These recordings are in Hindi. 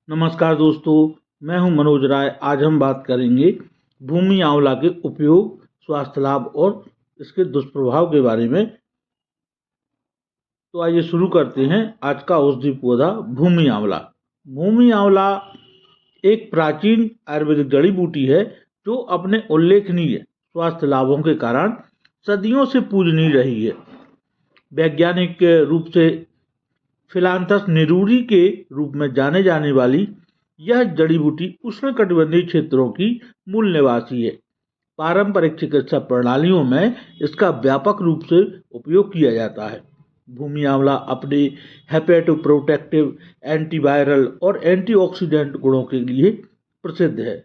नमस्कार दोस्तों, मैं हूं मनोज राय। आज हम बात करेंगे भूमि आंवला के उपयोग, स्वास्थ्य लाभ और इसके दुष्प्रभाव के बारे में। तो आइए शुरू करते हैं। आज का औषधि पौधा भूमि आंवला। भूमि आंवला एक प्राचीन आयुर्वेदिक जड़ी बूटी है जो अपने उल्लेखनीय स्वास्थ्य लाभों के कारण सदियों से पूजनीय रही है। वैज्ञानिक रूप से फिलांथस निरूरी के रूप में जाने जाने वाली यह जड़ी बूटी उष्णकटिबंधीय क्षेत्रों की मूल निवासी है। पारंपरिक चिकित्सा प्रणालियों में इसका व्यापक रूप से उपयोग किया जाता है। भूमि आंवला अपने हेपेटोप्रोटेक्टिव, एंटीवायरल और एंटीऑक्सीडेंट गुणों के लिए प्रसिद्ध है,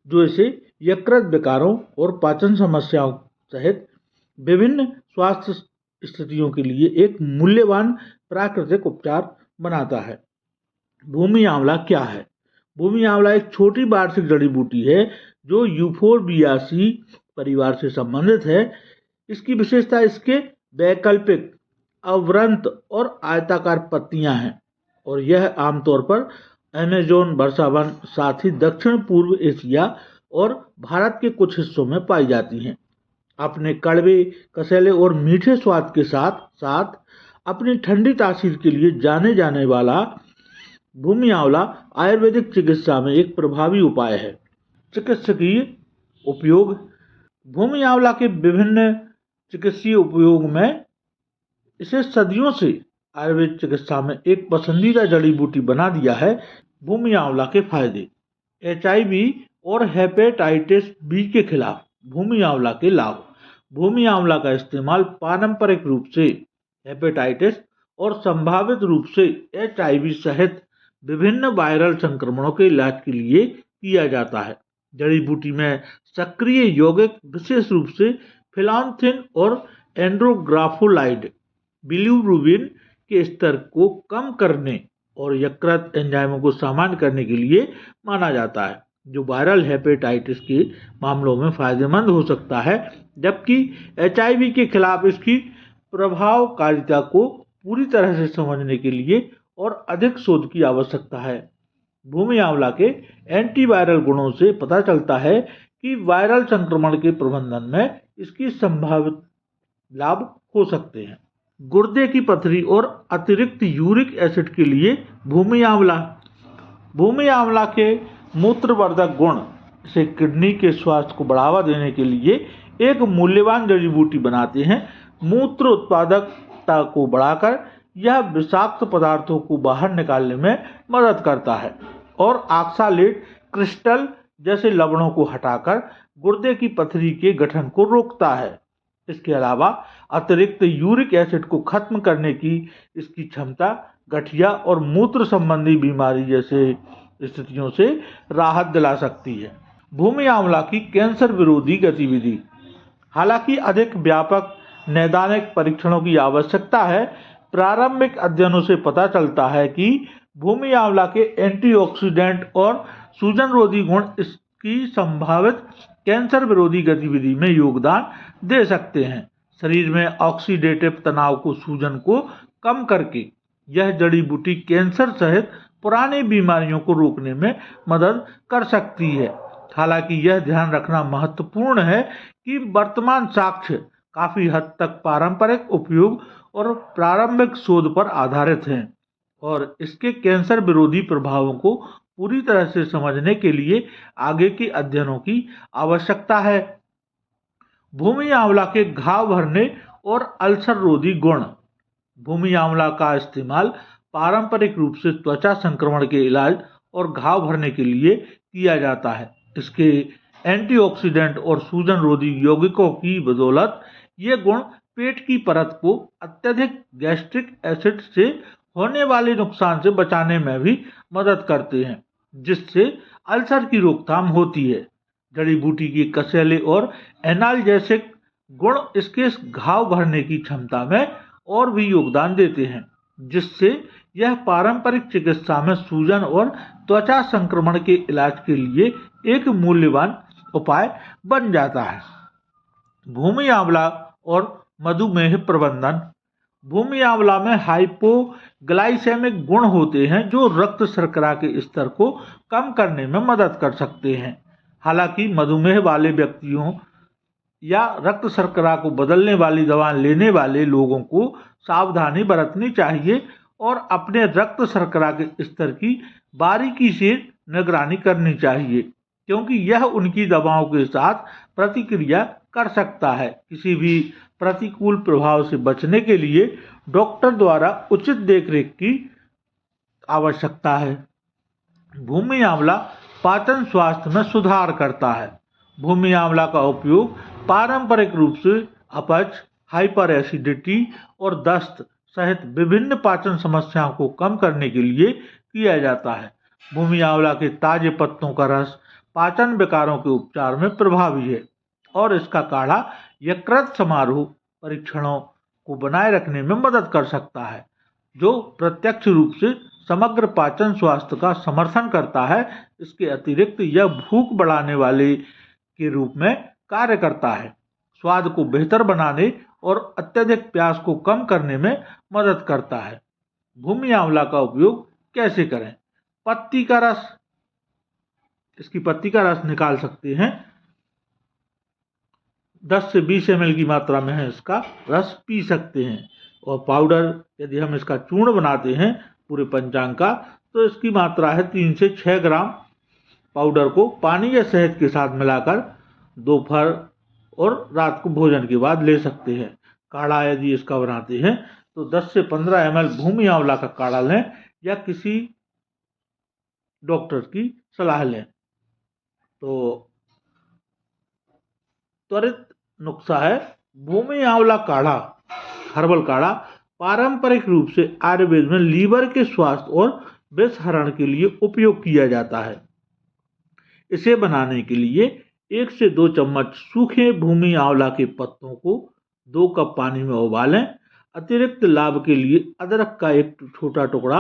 जो इसे यकृत विकारों और पाचन समस्याओं सहित विभिन्न स्वास्थ्य स्थितियों के लिए एक मूल्यवान प्राकृतिक उपचार बनाता है। भूमि आंवला क्या है? भूमि आंवला एक छोटी वार्षिक जड़ी बूटी है जो यूफोरबियासी परिवार से संबंधित है। इसकी विशेषता इसके वैकल्पिक, अवरंत और आयताकार पत्तियां हैं और यह आमतौर पर अमेज़न वर्षावन, साथ ही दक्षिण पूर्व एशिया और भारत के कुछ हिस्सों में पाई जाती हैं। अपने कड़वे, कसैले और मीठे स्वाद के साथ साथ अपनी ठंडी तासीर के लिए जाने जाने वाला भूमि आंवला आयुर्वेदिक चिकित्सा में एक प्रभावी उपाय है। चिकित्सकीय उपयोग। भूमि आंवला के विभिन्न चिकित्सीय उपयोग में इसे सदियों से आयुर्वेद चिकित्सा में एक पसंदीदा जड़ी बूटी बना दिया है। भूमि आंवला के फायदे। HIV और हेपेटाइटिस बी के खिलाफ भूमि आंवला के लाभ। भूमि आंवला का इस्तेमाल पारंपरिक रूप से हेपेटाइटिस और संभावित रूप से HIV सहित विभिन्न वायरल संक्रमणों के इलाज के लिए किया जाता है। जड़ी बूटी में सक्रिय यौगिक विशेष रूप से फिलांथिन और एंड्रोग्राफोलाइड बिलीरुबिन के स्तर को कम करने और यकृत एंजाइमों को सामान्य करने के लिए माना जाता है, जो वायरल हेपेटाइटिस के मामलों में फायदेमंद हो सकता है, जबकि HIV के खिलाफ इसकी प्रभावकारिता को पूरी तरह से समझने के लिए और अधिक शोध की आवश्यकता है। भूमि आंवला के एंटीवायरल गुणों से पता चलता है कि वायरल संक्रमण के प्रबंधन में इसकी संभावित लाभ हो सकते हैं। गुर्दे की पथरी और अतिरिक्त यूरिक एसिड के लिए भूमि आंवला। भूमि आंवला के मूत्रवर्धक गुण से किडनी के स्वास्थ्य को बढ़ावा देने के लिए एक मूल्यवान जड़ी बूटी बनाते हैं। मूत्र उत्पादकता को बढ़ाकर यह विषाक्त पदार्थों को बाहर निकालने में मदद करता है और ऑक्सालेट क्रिस्टल जैसे लवणों को हटाकर गुर्दे की पथरी के गठन को रोकता है। इसके अलावा अतिरिक्त यूरिक एसिड को खत्म करने की इसकी क्षमता गठिया और मूत्र संबंधी बीमारी जैसे स्थितियों से राहत दिला सकती है। भूमि आंवला की कैंसर विरोधी गतिविधि। हालांकि अधिक व्यापक नैदानिक परीक्षणों की आवश्यकता है, प्रारंभिक अध्ययनों से पता चलता है कि भूमि आंवला के एंटीऑक्सीडेंट और सूजनरोधी गुण इसकी संभावित कैंसर विरोधी गतिविधि में योगदान दे सकते हैं। शरीर में ऑक्सीडेटिव तनाव को, सूजन को कम करके यह जड़ी बूटी कैंसर सहित पुरानी बीमारियों को रोकने में मदद कर सकती है। हालांकि यह ध्यान रखना महत्वपूर्ण है कि वर्तमान साक्ष्य काफी हद तक पारंपरिक उपयोग और प्रारंभिक शोध पर आधारित हैं और इसके कैंसर विरोधी प्रभावों को पूरी तरह से समझने के लिए आगे के अध्ययनों की आवश्यकता है। भूमि आंवला के घाव भरने और अल्सर रोधी गुण। भूमि आंवला का इस्तेमाल पारंपरिक रूप से त्वचा संक्रमण के इलाज और घाव भरने के लिए किया जाता है। इसके एंटीऑक्सीडेंट और सूजन रोधी यौगिकों की बदौलत ये गुण पेट की परत को अत्यधिक गैस्ट्रिक एसिड से होने वाले नुकसान से बचाने में भी मदद करते हैं, जिससे अल्सर की रोकथाम होती है। जड़ी बूटी के कसैले और एनाल्जेसिक गुण इसके घाव भरने की क्षमता में और भी योगदान देते हैं, जिससे यह पारंपरिक चिकित्सा में सूजन और त्वचा संक्रमण के इलाज के लिए एक मूल्यवान उपाय बन जाता है। भूमि आंवला और मधुमेह प्रबंधन। भूमि आंवला में हाइपोग्लाइसेमिक गुण होते हैं जो रक्त शर्करा के स्तर को कम करने में मदद कर सकते हैं। हालांकि मधुमेह वाले व्यक्तियों या रक्त शर्करा को बदलने वाली दवा लेने वाले लोगों को सावधानी बरतनी चाहिए और अपने रक्त शर्करा के स्तर की बारीकी से निगरानी करनी चाहिए, क्योंकि यह उनकी दवाओं के साथ प्रतिक्रिया कर सकता है। किसी भी प्रतिकूल प्रभाव से बचने के लिए डॉक्टर द्वारा उचित देखरेख की आवश्यकता है। भूमि आंवला पाचन स्वास्थ्य में सुधार करता है। भूमि आंवला का उपयोग पारंपरिक रूप से अपच, हाइपर एसिडिटी और दस्त सहित विभिन्न पाचन समस्याओं को कम करने के लिए किया जाता है। भूमि आंवला के ताजे पत्तों का रस पाचन विकारों के उपचार में प्रभावी है और इसका काढ़ा यकृत समारोह परीक्षणों को बनाए रखने में मदद कर सकता है, जो प्रत्यक्ष रूप से समग्र पाचन स्वास्थ्य का समर्थन करता है। इसके अतिरिक्त यह भूख बढ़ाने वाले के रूप में कार्य करता है, स्वाद को बेहतर बनाने और अत्यधिक प्यास को कम करने में मदद करता है। भूमि आंवला का उपयोग कैसे करें? पत्ती का रस, इसकी पत्ती का रस निकाल सकते हैं। 10 से 20 ml की मात्रा में है इसका रस पी सकते हैं। और पाउडर, यदि हम इसका चूर्ण बनाते हैं पूरे पंचांग का, तो इसकी मात्रा है 3 से 6 ग्राम। पाउडर को पानी या शहद के साथ मिलाकर दोपहर और रात को भोजन के बाद ले सकते हैं। काढ़ा यदि इसका बनाते हैं तो 10 से 15 ml भूमि आंवला का काढ़ा लें या किसी डॉक्टर की सलाह लें। तो त्वरित नुस्खा है भूमि आंवला काढ़ा, हर्बल काढ़ा पारंपरिक रूप से आयुर्वेद में लीवर के स्वास्थ्य और विषहरण के लिए उपयोग किया जाता है। इसे बनाने के लिए 1 से 2 चम्मच सूखे भूमि आंवला के पत्तों को 2 कप पानी में उबालें। अतिरिक्त लाभ के लिए अदरक का एक छोटा टुकड़ा,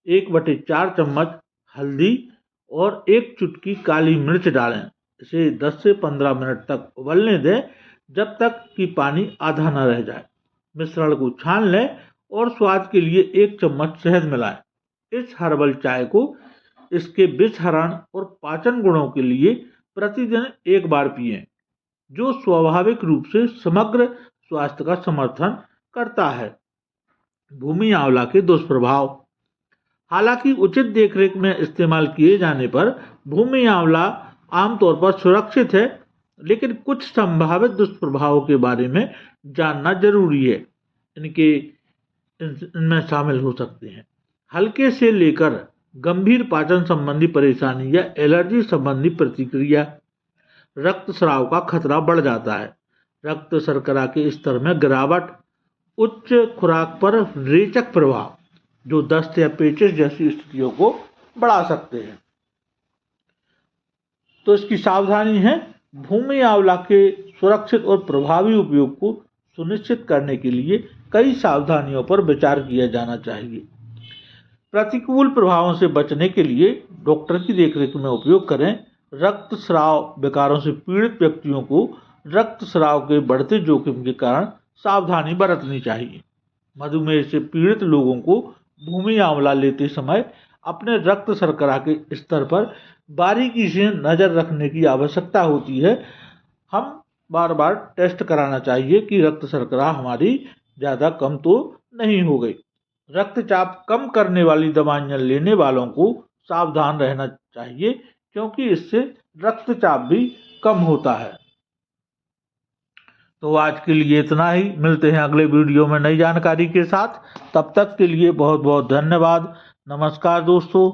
1/4 चम्मच हल्दी और 1 चुटकी काली मिर्च डालें। इसे 10 से 15 मिनट तक उबलने दें, जब तक कि पानी आधा न रह जाए। मिश्रण को छान लें और स्वाद के लिए 1 चम्मच शहद मिलाएं। इस हर्बल चाय को इसके विषहरण और पाचन गुणों के लिए प्रतिदिन 1 बार पिएं, जो स्वाभाविक रूप से समग्र स्वास्थ्य का समर्थन करता है। भूमि आंवला के दुष्प्रभाव। हालांकि उचित देखरेख में इस्तेमाल किए जाने पर भूमि आंवला आमतौर पर सुरक्षित है, लेकिन कुछ संभावित दुष्प्रभावों के बारे में जानना जरूरी है। इनमें शामिल हो सकते हैं हल्के से लेकर गंभीर पाचन संबंधी परेशानी या एलर्जी संबंधी प्रतिक्रिया। रक्तस्राव का खतरा बढ़ जाता है। रक्त शर्करा के स्तर में गिरावट। उच्च खुराक पर रेचक प्रभाव, जो दस्त या पेचिश जैसी स्थितियों को बढ़ा सकते हैं। तो इसकी सावधानी है, भूमि आंवला के सुरक्षित और प्रभावी उपयोग को सुनिश्चित करने के लिए कई सावधानियों पर विचार किया जाना चाहिए। प्रतिकूल प्रभावों से बचने के लिए डॉक्टर की देखरेख में उपयोग करें। रक्तस्राव विकारों से पीड़ित व्यक्तियों को रक्तस्राव के बढ़ते जोखिम के कारण सावधानी बरतनी चाहिए। मधुमेह से पीड़ित लोगों को भूमि आंवला लेते समय अपने रक्त शर्करा के स्तर पर बारीकी से नज़र रखने की आवश्यकता होती है। हम बार बार टेस्ट कराना चाहिए कि रक्त शर्करा हमारी ज़्यादा कम तो नहीं हो गई। रक्तचाप कम करने वाली दवाइयाँ लेने वालों को सावधान रहना चाहिए, क्योंकि इससे रक्तचाप भी कम होता है। तो आज के लिए इतना ही। मिलते हैं अगले वीडियो में नई जानकारी के साथ। तब तक के लिए बहुत बहुत धन्यवाद। नमस्कार दोस्तों।